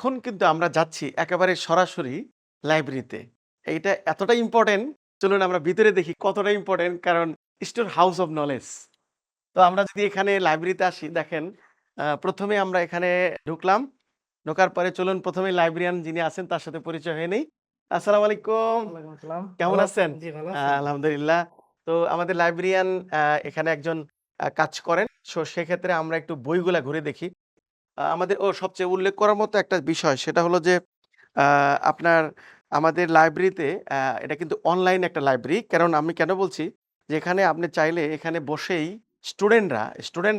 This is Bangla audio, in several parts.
এখন কিন্তু আমরা যাচ্ছি একেবারে সরাসরি লাইব্রেরিতে। এইটা এতটা ইম্পোর্টেন্ট, চলুন আমরা ভিতরে দেখি কতটা ইম্পোর্টেন্ট, কারণ স্টোর হাউস অফ নলেজ। তো আমরা যদি এখানে লাইব্রেরিতে আসি, দেখেন ১ম এ আমরা এখানে ঢুকলাম। ঢোকার পরে চলুন ১ম এ লাইব্রেরিয়ান যিনি আছেন তার সাথে পরিচয় হয়ে নেই। আসসালামু আলাইকুম। ওয়ালাইকুম আসসালাম। কেমন ভালো আছেন? জি, ভালো আছেন? আলহামদুলিল্লাহ। তো আমাদের লাইব্রেরিয়ান এখানে একজন কাজ করেন। সেক্ষেত্রে আমরা একটু বইগুলা ঘুরে দেখি। আমাদের সবচেয়ে উল্লেখ করার মতো একটা বিষয় সেটা হলো যে আ আপনার আমাদের লাইব্রেরিতে এটা কিন্তু অনলাইন একটা লাইব্রেরি। কারণ আমি কেন বলছি? যে এখানে আপনি চাইলে এখানে বসেই স্টুডেন্টরা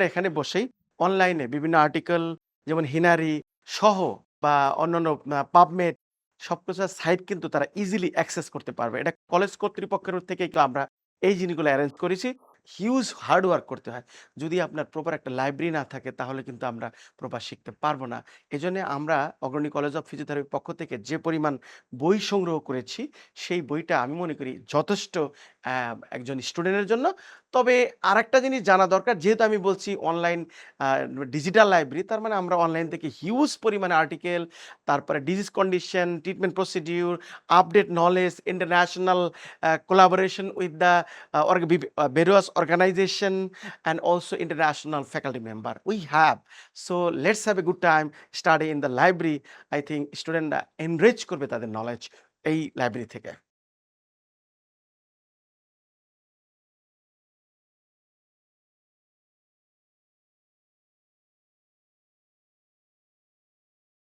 এখানে বসেই অনলাইনে বিভিন্ন আর্টিকেল যেমন হিনারি সহ বা অন্যান্য PubMed সবকিছুর সাইট কিন্তু তারা ইজিলি অ্যাক্সেস করতে পারবে। এটা কলেজ কর্তৃপক্ষের থেকেই আমরা এই জিনিসগুলো এরেঞ্জ করেছি। হিউজ হার্ড ওয়ার্ক করতে হয়। যদি আপনার প্রপার একটা লাইব্রেরি না থাকে তাহলে কিন্তু আমরা প্রপার শিখতে পারব না। এজন্যে আমরা অগ্রণী কলেজ অফ ফিজিওথেরাপির পক্ষ থেকে যে পরিমাণ বই সংগ্রহ করেছি, সেই বইটা আমি মনে করি যথেষ্ট অ্যা একজন স্টুডেন্টের জন্য। তবে আরেকটা জিনিস জানা দরকার, যেহেতু আমি বলছি অনলাইন আ ডিজিটাল লাইব্রেরি, তার মানে আমরা অনলাইন থেকে হিউজ পরিমাণে আর্টিকেল, তারপরে disease condition, treatment procedure, update knowledge, international collaboration with the various organization and also international faculty member we have. So let's have a good time study in the library. I think স্টুডেন্টরা এনরিচ করবে তাদের নলেজ এই লাইব্রেরি থেকে।